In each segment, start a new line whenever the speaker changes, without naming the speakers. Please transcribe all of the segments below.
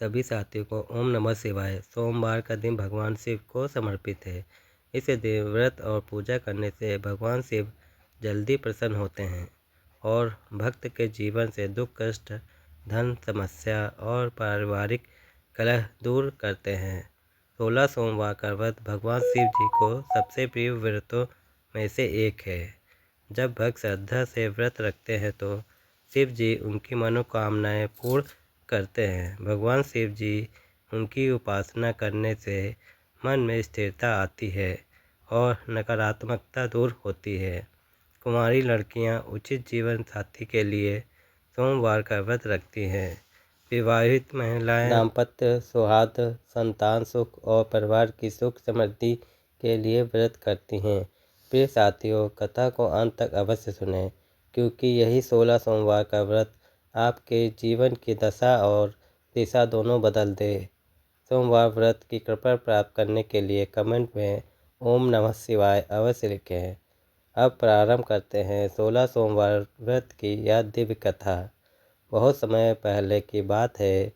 सभी साथियों को ओम नमः शिवाय। सोमवार का दिन भगवान शिव को समर्पित है। इस दिन व्रत और पूजा करने से भगवान शिव जल्दी प्रसन्न होते हैं और भक्त के जीवन से दुख कष्ट, धन समस्या और पारिवारिक कलह दूर करते हैं। 16 सोमवार का व्रत भगवान शिव जी को सबसे प्रिय व्रतों में से एक है। जब भक्त श्रद्धा से व्रत रखते हैं तो शिव जी उनकी मनोकामनाएं पूर्ण करते हैं। भगवान शिव जी उनकी उपासना करने से मन में स्थिरता आती है और नकारात्मकता दूर होती है। कुंवारी लड़कियां उचित जीवन साथी के लिए सोमवार का व्रत रखती हैं। विवाहित महिलाएं दाम्पत्य सौहार्द, संतान सुख और परिवार की सुख समृद्धि के लिए व्रत करती हैं। प्रिय साथियों, कथा को अंत तक अवश्य सुनें, क्योंकि यही 16 सोमवार का व्रत आपके जीवन की दशा और दिशा दोनों बदल दे। सोमवार व्रत की कृपा प्राप्त करने के लिए कमेंट में ओम नमः शिवाय अवश्य लिखें। अब प्रारंभ करते हैं 16 सोमवार व्रत की यह दिव्य कथा। बहुत समय पहले की बात है।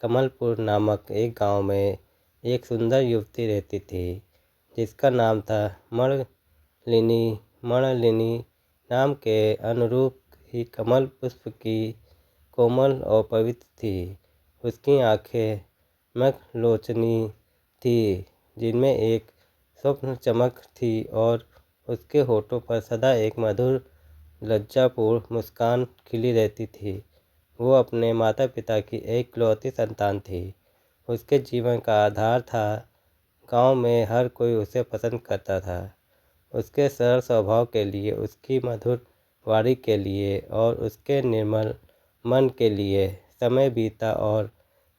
कमलपुर नामक एक गांव में एक सुंदर युवती रहती थी, जिसका नाम था मृणलिनी। मृणलिनी नाम के अनुरूप ही कमल पुष्प की कोमल और पवित्र थी। उसकी आंखें मखलोचनी थी, जिनमें एक स्वप्न चमक थी और उसके होठों पर सदा एक मधुर लज्जापूर्ण मुस्कान खिली रहती थी। वो अपने माता पिता की एकलौती संतान थी। उसके जीवन का आधार था। गांव में हर कोई उसे पसंद करता था। उसके सरल स्वभाव के लिए, उसकी मधुर वाणी के लिए और उसके निर्मल मन के लिए समय बीता और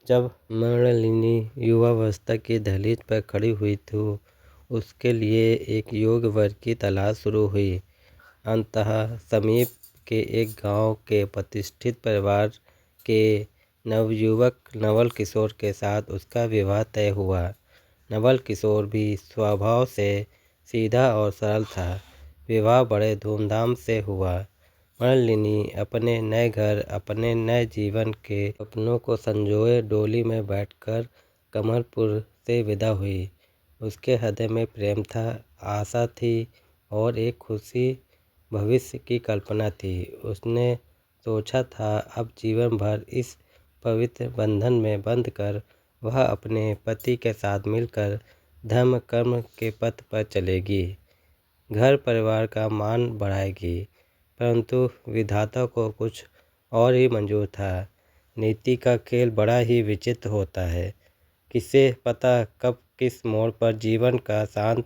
जब मृणलिनी युवावस्था की दहलीज पर खड़ी हुई तो उसके लिए एक योग्य वर की तलाश शुरू हुई। अंततः समीप के एक गांव के प्रतिष्ठित परिवार के नवयुवक नवल किशोर के साथ उसका विवाह तय हुआ। नवल किशोर भी स्वभाव से सीधा और सरल था। विवाह बड़े धूमधाम से हुआ। मृणलिनी अपने नए घर, अपने नए जीवन के सपनों को संजोए डोली में बैठकर कमलपुर से विदा हुई। उसके हृदय में प्रेम था, आशा थी और एक खुशी भविष्य की कल्पना थी। उसने सोचा था अब जीवन भर इस पवित्र बंधन में बंधकर वह अपने पति के साथ मिलकर धर्म कर्म के पथ पर चलेगी, घर परिवार का मान बढ़ाएगी। परंतु विधाता को कुछ और ही मंजूर था। नीति का खेल बड़ा ही विचित्र होता है। किसे पता कब किस मोड़ पर जीवन का शांत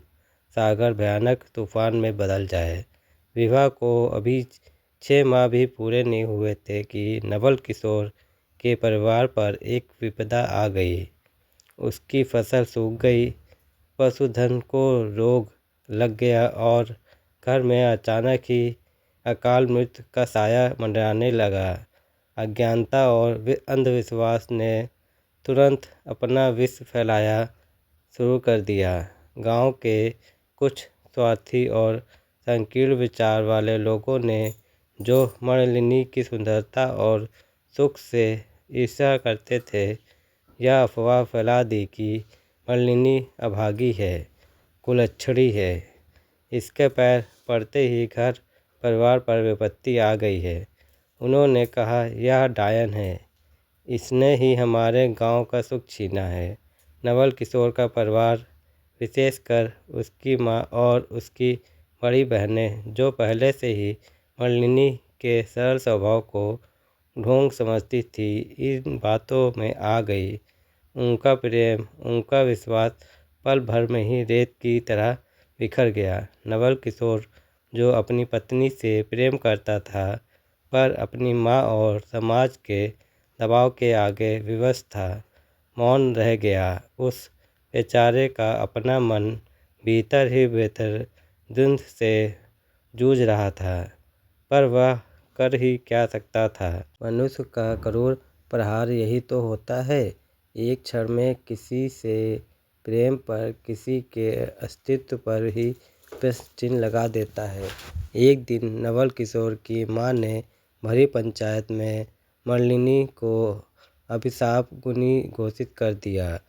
सागर भयानक तूफान में बदल जाए। विवाह को अभी 6 माह भी पूरे नहीं हुए थे कि नवल किशोर के परिवार पर एक विपदा आ गई। उसकी फसल सूख गई, पशुधन को रोग लग गया और घर में अचानक ही अकाल मृत्यु का साया मंडराने लगा। अज्ञानता और अंधविश्वास ने तुरंत अपना विष फैलाया शुरू कर दिया। गांव के कुछ स्वार्थी और संकीर्ण विचार वाले लोगों ने, जो मृणलिनी की सुंदरता और सुख से ईर्ष्या करते थे, यह अफवाह फैला दी कि मृणलिनी अभागी है, कुलच्छणी है। इसके पैर पड़ते ही घर परिवार पर विपत्ति आ गई है। उन्होंने कहा, यह डायन है, इसने ही हमारे गांव का सुख छीना है। नवल किशोर का परिवार, विशेषकर उसकी मां और उसकी बड़ी बहनें, जो पहले से ही मृणलिनी के सरल स्वभाव को ढोंग समझती थी, इन बातों में आ गई। उनका प्रेम, उनका विश्वास पल भर में ही रेत की तरह बिखर गया। नवल किशोर, जो अपनी पत्नी से प्रेम करता था, पर अपनी मां और समाज के दबाव के आगे विवश था, मौन रह गया। उस बेचारे का अपना मन भीतर ही भीतर द्वंद से जूझ रहा था, पर वह कर ही क्या सकता था। मनुष्य का क्रूर प्रहार यही तो होता है। एक क्षण में किसी से प्रेम पर, किसी के अस्तित्व पर ही प्रश्न चिन्ह लगा देता है। एक दिन नवल किशोर की मां ने भरी पंचायत में मृणलिनी को अभिशाप गुनी घोषित कर दिया।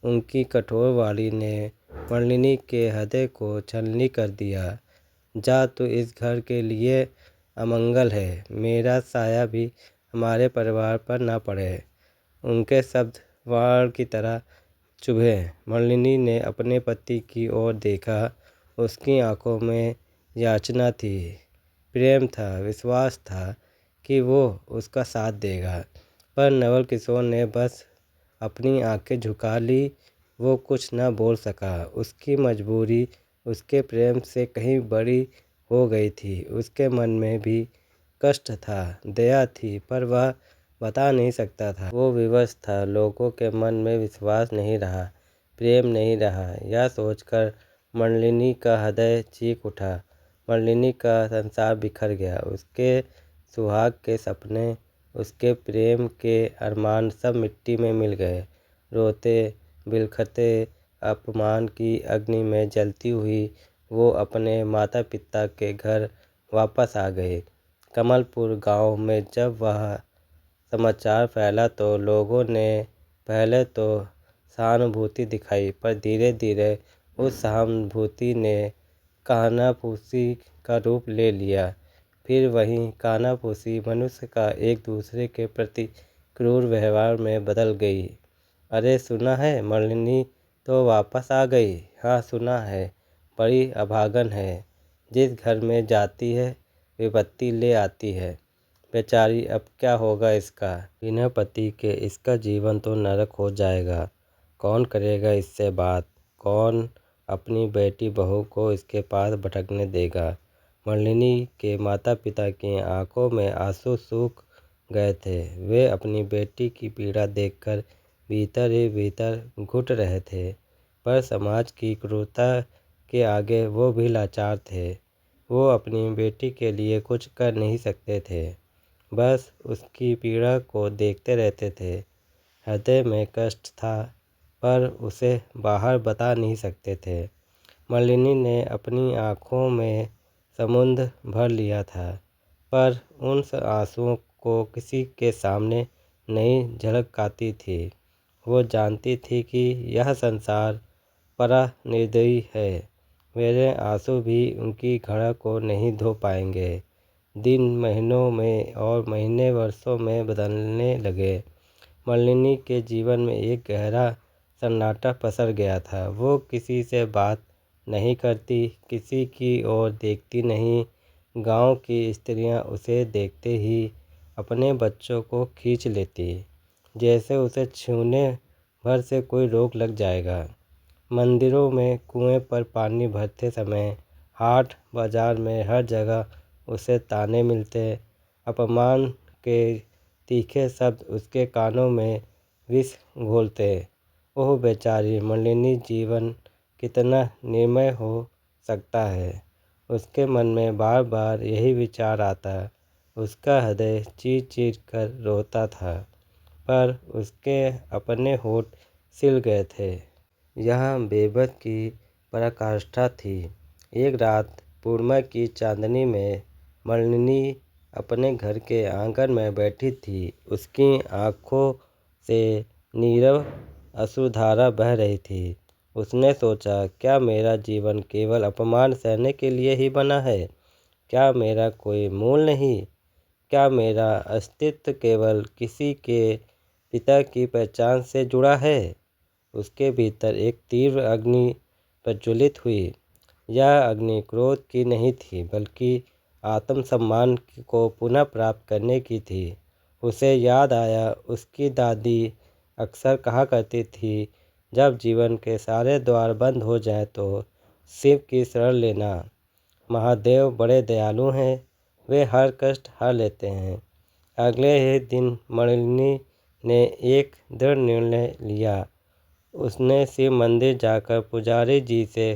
उनकी कठोर वाणी ने मृणलिनी के हृदय को छलनी कर दिया। जा, तू इस घर के लिए अमंगल है, मेरा साया भी हमारे परिवार पर न पड़े। उनके शब्द वाण की तरह चुभे। मृणलिनी ने अपने पति की ओर देखा। उसकी आंखों में याचना थी, प्रेम था, विश्वास था कि वो उसका साथ देगा। पर नवल किशोर ने बस अपनी आंखें झुका ली। वो कुछ न बोल सका। उसकी मजबूरी उसके प्रेम से कहीं बड़ी हो गई थी। उसके मन में भी कष्ट था, दया थी, पर वह बता नहीं सकता था। वो विवश था। लोगों के मन में विश्वास नहीं रहा, प्रेम नहीं रहा। यह सोचकर मृणलिनी का हृदय चीख उठा। मृणलिनी का संसार बिखर गया। उसके सुहाग के सपने, उसके प्रेम के अरमान सब मिट्टी में मिल गए। रोते बिलखते, अपमान की अग्नि में जलती हुई वो अपने माता पिता के घर वापस आ गए। कमलपुर गांव में जब वह समाचार फैला तो लोगों ने पहले तो सहानुभूति दिखाई, पर धीरे धीरे उस सहानुभूति ने कानाफूसी का रूप ले लिया। फिर वही कानाफूसी मनुष्य का एक दूसरे के प्रति क्रूर व्यवहार में बदल गई। अरे सुना है, मृणलिनी तो वापस आ गई। हाँ सुना है, बड़ी अभागन है। जिस घर में जाती है विपत्ति ले आती है। बेचारी, अब क्या होगा इसका? बिना पति के इसका जीवन तो नरक हो जाएगा। कौन करेगा इससे बात? कौन अपनी बेटी बहू को इसके पास भटकने देगा? मृणलिनी के माता पिता की आंखों में आंसू सूख गए थे। वे अपनी बेटी की पीड़ा देखकर भीतर ही भीतर घुट रहे थे, पर समाज की क्रूरता के आगे वो भी लाचार थे। वो अपनी बेटी के लिए कुछ कर नहीं सकते थे, बस उसकी पीड़ा को देखते रहते थे। हृदय में कष्ट था, पर उसे बाहर बता नहीं सकते थे। मृणलिनी ने अपनी आंखों में समुद्र भर लिया था, पर उन आंसुओं को किसी के सामने नहीं झलकाती थी। वो जानती थी कि यह संसार परानिर्दयी है। मेरे आंसू भी उनकी घड़ा को नहीं धो पाएंगे। दिन महीनों में और महीने वर्षों में बदलने लगे। मृणलिनी के जीवन में एक गहरा सन्नाटा पसर गया था। वो किसी से बात नहीं करती, किसी की ओर देखती नहीं। गांव की स्त्रियां उसे देखते ही अपने बच्चों को खींच लेती, जैसे उसे छूने भर से कोई रोक लग जाएगा। मंदिरों में कुएं पर पानी भरते समय, हाट बाजार में हर जगह उसे ताने मिलते। अपमान के तीखे शब्द उसके कानों में विष घोलते। ओह बेचारी मृणलिनी, जीवन कितना निर्मय हो सकता है। उसके मन में बार बार यही विचार आता। उसका हृदय चीर चीर कर रोता था, पर उसके अपने होठ सिल गए थे। यह बेबस की पराकाष्ठा थी। एक रात पूर्णिमा की चांदनी में मृणलिनी अपने घर के आंगन में बैठी थी। उसकी आंखों से नीरव अश्रुधारा बह रही थी। उसने सोचा, क्या मेरा जीवन केवल अपमान सहने के लिए ही बना है? क्या मेरा कोई मूल नहीं? क्या मेरा अस्तित्व केवल किसी के पिता की पहचान से जुड़ा है? उसके भीतर एक तीव्र अग्नि प्रज्वलित हुई। यह अग्नि क्रोध की नहीं थी, बल्कि आत्मसम्मान को पुनः प्राप्त करने की थी। उसे याद आया, उसकी दादी अक्सर कहा करती थी, जब जीवन के सारे द्वार बंद हो जाएं तो शिव की शरण लेना। महादेव बड़े दयालु हैं, वे हर कष्ट हर लेते हैं। अगले ही दिन मृणलिनी ने एक दृढ़ निर्णय लिया। उसने शिव मंदिर जाकर पुजारी जी से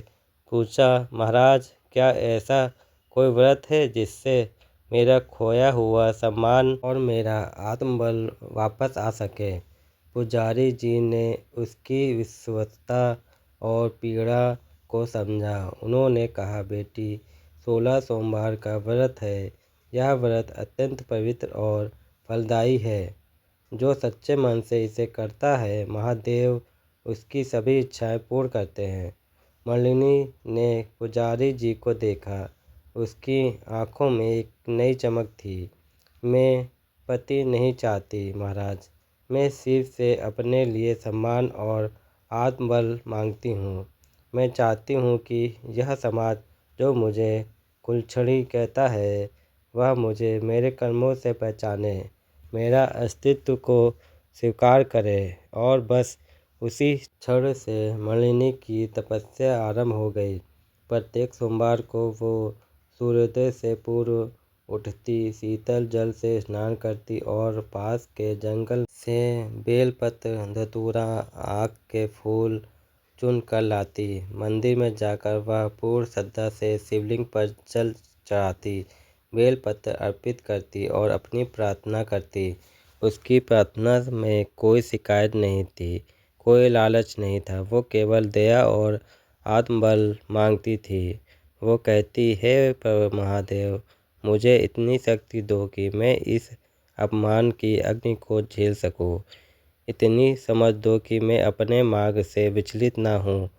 पूछा, महाराज, क्या ऐसा कोई व्रत है जिससे मेरा खोया हुआ सम्मान और मेरा आत्मबल वापस आ सके? पुजारी जी ने उसकी विवशता और पीड़ा को समझा। उन्होंने कहा, बेटी, 16 सोमवार का व्रत है। यह व्रत अत्यंत पवित्र और फलदायी है। जो सच्चे मन से इसे करता है, महादेव उसकी सभी इच्छाएं पूर्ण करते हैं। मृणालिनी ने पुजारी जी को देखा। उसकी आंखों में एक नई चमक थी। मैं पति नहीं चाहती महाराज, मैं शिव से अपने लिए सम्मान और आत्मबल मांगती हूँ। मैं चाहती हूँ कि यह समाज जो मुझे कुलछड़ी कहता है, वह मुझे मेरे कर्मों से पहचाने, मेरा अस्तित्व को स्वीकार करे। और बस उसी क्षण से मृणालिनी की तपस्या आरंभ हो गई। प्रत्येक सोमवार को वो सूर्योदय से पूर्व उठती, शीतल जल से स्नान करती और पास के जंगल से बेलपत्र, धतूरा, आक के फूल चुन कर लाती। मंदिर में जाकर वह पूर्ण श्रद्धा से शिवलिंग पर जल चढ़ाती, बेलपत्र अर्पित करती और अपनी प्रार्थना करती। उसकी प्रार्थना में कोई शिकायत नहीं थी, कोई लालच नहीं था। वो केवल दया और आत्मबल मांगती थी। वो कहती, हे प्रभु महादेव, मुझे इतनी शक्ति दो कि मैं इस अपमान की अग्नि को झेल सकूं। इतनी समझ दो कि मैं अपने मार्ग से विचलित न हूँ।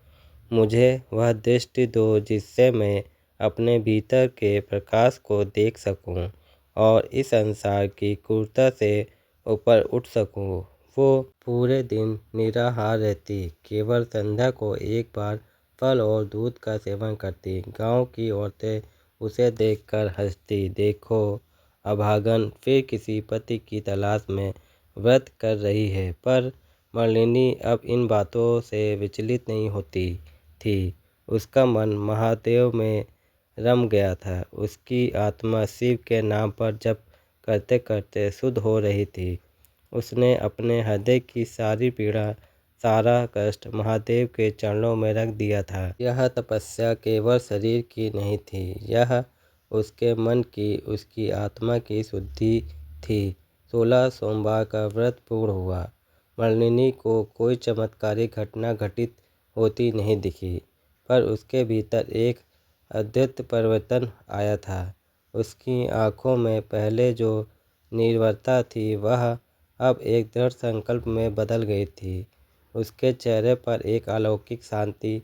मुझे वह दृष्टि दो जिससे मैं अपने भीतर के प्रकाश को देख सकूं और इस संसार की क्रूरता से ऊपर उठ सकूं। वो पूरे दिन निराहार रहती, केवल संध्या को एक बार फल और दूध का सेवन करती। गांव की औरतें उसे देखकर हंसती, देखो अभागन फिर किसी पति की तलाश में व्रत कर रही है। पर मृणालिनी अब इन बातों से विचलित नहीं होती थी। उसका मन महादेव में रम गया था। उसकी आत्मा शिव के नाम पर जप करते करते शुद्ध हो रही थी। उसने अपने हृदय की सारी पीड़ा, सारा कष्ट महादेव के चरणों में रख दिया था। यह तपस्या केवल शरीर की नहीं थी, यह उसके मन की, उसकी आत्मा की शुद्धि थी। 16 सोमवार का व्रत पूर्ण हुआ। मृणालिनी को कोई चमत्कारिक घटना घटित होती नहीं दिखी, पर उसके भीतर एक अद्भुत परिवर्तन आया था। उसकी आंखों में पहले जो निर्भरता थी, वह अब एक दृढ़ संकल्प में बदल गई थी। उसके चेहरे पर एक अलौकिक शांति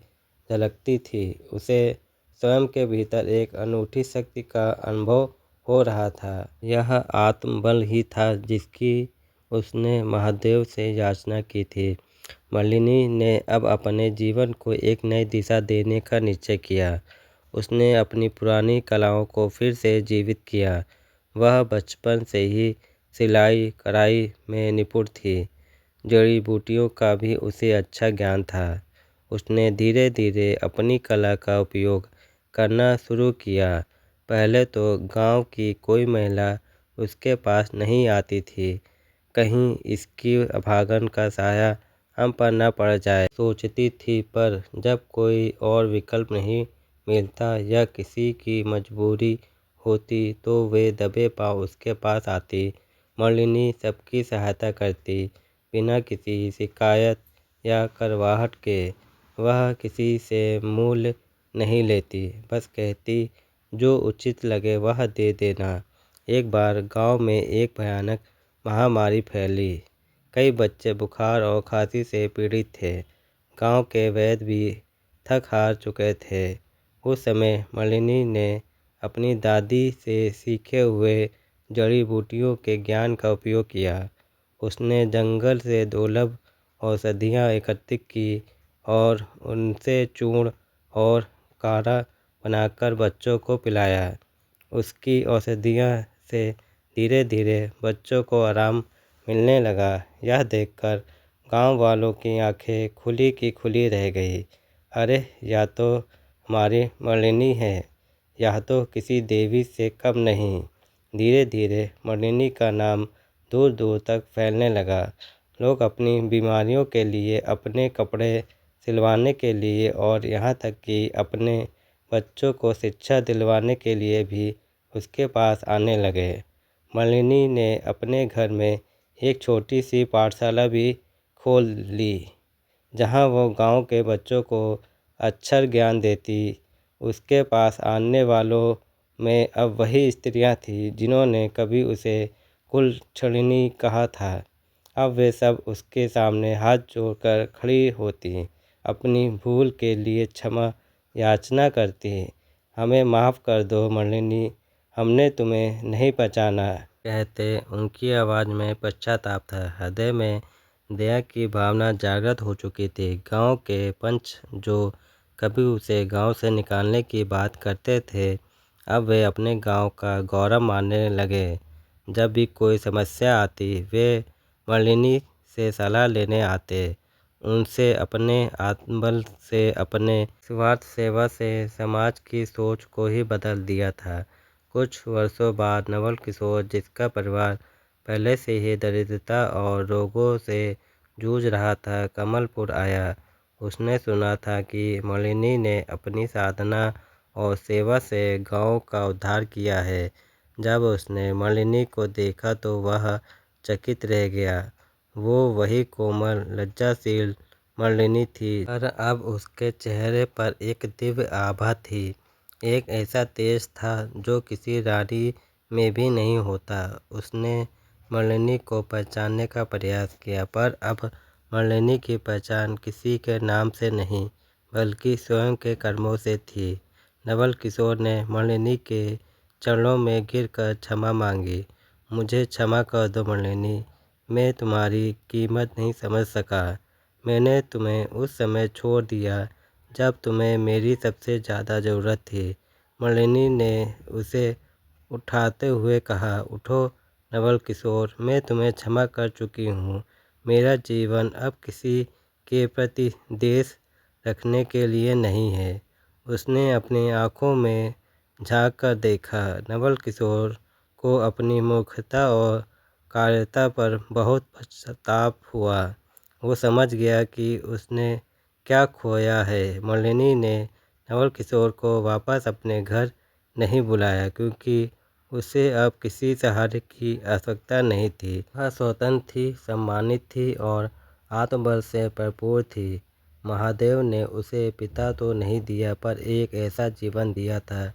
झलकती थी। उसे स्वयं के भीतर एक अनूठी शक्ति का अनुभव हो रहा था। यह आत्मबल ही था जिसकी उसने महादेव से याचना की थी। मृणालिनी ने अब अपने जीवन को एक नई दिशा देने का निश्चय किया। उसने अपनी पुरानी कलाओं को फिर से जीवित किया। वह बचपन से ही सिलाई कढ़ाई में निपुण थी। जड़ी बूटियों का भी उसे अच्छा ज्ञान था। उसने धीरे धीरे अपनी कला का उपयोग करना शुरू किया। पहले तो गांव की कोई महिला उसके पास नहीं आती थी, कहीं इसकी अभागन का साया हम पर न पड़ जाए सोचती थी। पर जब कोई और विकल्प नहीं मिलता या किसी की मजबूरी होती तो वे दबे पांव उसके पास आती। मृणालिनी सबकी सहायता करती, बिना किसी शिकायत या करवाहट के। वह किसी से मूल्य नहीं लेती, बस कहती, जो उचित लगे वह दे देना। एक बार गांव में एक भयानक महामारी फैली। कई बच्चे बुखार और खांसी से पीड़ित थे। गांव के वैद्य भी थक हार चुके थे। उस समय मृणालिनी ने अपनी दादी से सीखे हुए जड़ी बूटियों के ज्ञान का उपयोग किया। उसने जंगल से दुर्लभ औषधियाँ एकत्रित की और उनसे चूर्ण और काढ़ा बनाकर बच्चों को पिलाया। उसकी औषधियों से धीरे धीरे बच्चों को आराम मिलने लगा। यह देखकर गांव वालों की आंखें खुली की खुली रह गई। अरे, या तो हमारी मृणालिनी है, यह तो किसी देवी से कम नहीं। धीरे धीरे मृणालिनी का नाम दूर दूर तक फैलने लगा। लोग अपनी बीमारियों के लिए, अपने कपड़े सिलवाने के लिए और यहाँ तक कि अपने बच्चों को शिक्षा दिलवाने के लिए भी उसके पास आने लगे। मृणालिनी ने अपने घर में एक छोटी सी पाठशाला भी खोल ली, जहाँ वो गांव के बच्चों को अक्षर ज्ञान देती। उसके पास आने वालों में अब वही स्त्रियां थीं जिन्होंने कभी उसे कुलछड़िनी कहा था। अब वे सब उसके सामने हाथ जोड़कर खड़ी होती, अपनी भूल के लिए क्षमा याचना करती। हमें माफ़ कर दो मलिनी, हमने तुम्हें नहीं पहचाना, कहते उनकी आवाज़ में पश्चाताप था। हृदय में दया की भावना जागृत हो चुकी थी। गांव के पंच जो कभी उसे गांव से निकालने की बात करते थे, अब वे अपने गांव का गौरव मानने लगे। जब भी कोई समस्या आती, वे मलिनी से सलाह लेने आते। उनसे अपने आत्मबल से, अपने स्वार्थ सेवा से समाज की सोच को ही बदल दिया था। कुछ वर्षों बाद नवल किशोर, जिसका परिवार पहले से ही दरिद्रता और रोगों से जूझ रहा था, कमलपुर आया। उसने सुना था कि मलिनी ने अपनी साधना और सेवा से गांव का उद्धार किया है। जब उसने मलिनी को देखा तो वह चकित रह गया। वो वही कोमल, लज्जाशील मलिनी थी, पर अब उसके चेहरे पर एक दिव्य आभा थी। एक ऐसा तेज था जो किसी रानी में भी नहीं होता। उसने मलिनी को पहचानने का प्रयास किया, पर अब मलिनी की पहचान किसी के नाम से नहीं, बल्कि स्वयं के कर्मों से थी। नवल किशोर ने मलिनी के चरणों में गिरकर क्षमा मांगी। मुझे क्षमा कर दो मलिनी, मैं तुम्हारी कीमत नहीं समझ सका। मैंने तुम्हें उस समय छोड़ दिया जब तुम्हें मेरी सबसे ज़्यादा ज़रूरत थी। मलिनी ने उसे उठाते हुए कहा, उठो नवल किशोर, मैं तुम्हें क्षमा कर चुकी हूँ। मेरा जीवन अब किसी के प्रति द्वेष रखने के लिए नहीं है। उसने अपनी आँखों में झाँक कर देखा। नवल किशोर को अपनी मूर्खता और कायरता पर बहुत पश्चाताप हुआ। वो समझ गया कि उसने क्या खोया है। मलिनी ने नवल किशोर को वापस अपने घर नहीं बुलाया, क्योंकि उसे अब किसी सहारे की आवश्यकता नहीं थी। वह स्वतंत्र थी, सम्मानित थी और आत्मबल से भरपूर थी। महादेव ने उसे पिता तो नहीं दिया, पर एक ऐसा जीवन दिया था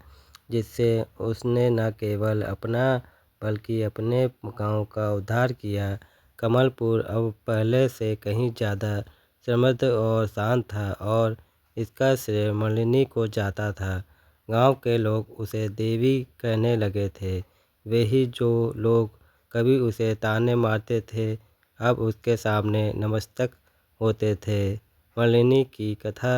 जिससे उसने न केवल अपना बल्कि अपने गांव का उद्धार किया। कमलपुर अब पहले से कहीं ज़्यादा समृद्ध और शांत था, और इसका श्रेय मलिनी को जाता था। गांव के लोग उसे देवी कहने लगे थे। वे ही जो लोग कभी उसे ताने मारते थे, अब उसके सामने नतमस्तक होते थे। मलिनी की कथा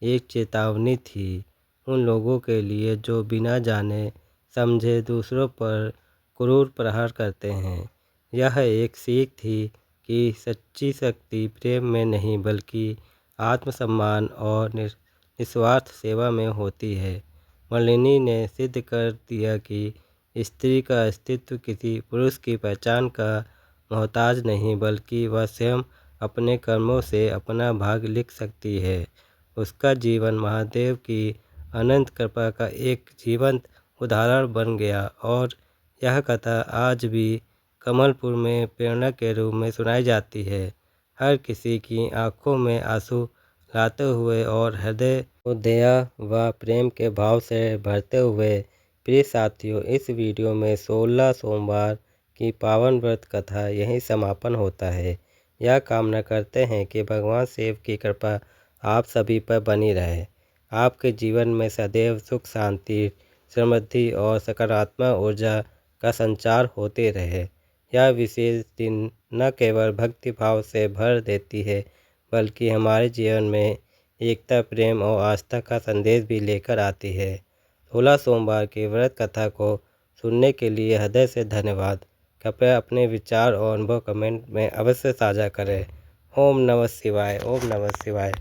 एक चेतावनी थी उन लोगों के लिए जो बिना जाने समझे दूसरों पर क्रूर प्रहार करते हैं। यह एक सीख थी कि सच्ची शक्ति प्रेम में नहीं, बल्कि आत्मसम्मान और निस्वार्थ सेवा में होती है। मलिनी ने सिद्ध कर दिया कि स्त्री का अस्तित्व किसी पुरुष की पहचान का मोहताज नहीं, बल्कि वह स्वयं अपने कर्मों से अपना भाग्य लिख सकती है। उसका जीवन महादेव की अनंत कृपा का एक जीवंत उदाहरण बन गया, और यह कथा आज भी कमलपुर में प्रेरणा के रूप में सुनाई जाती है, हर किसी की आंखों में आंसू लाते हुए और हृदय को दया व प्रेम के भाव से भरते हुए। प्रिय साथियों, इस वीडियो में 16 सोमवार की पावन व्रत कथा यहीं समापन होता है। यह कामना करते हैं कि भगवान शिव की कृपा आप सभी पर बनी रहे, आपके जीवन में सदैव सुख, शांति, समृद्धि और सकारात्मक ऊर्जा का संचार होते रहे। यह विशेष दिन न केवल भक्ति भाव से भर देती है, बल्कि हमारे जीवन में एकता, प्रेम और आस्था का संदेश भी लेकर आती है। 16 सोमवार की व्रत कथा को सुनने के लिए हृदय से धन्यवाद। कृपया अपने विचार और अनुभव कमेंट में अवश्य साझा करें। ओम नमः शिवाय। ओम नमः शिवाय।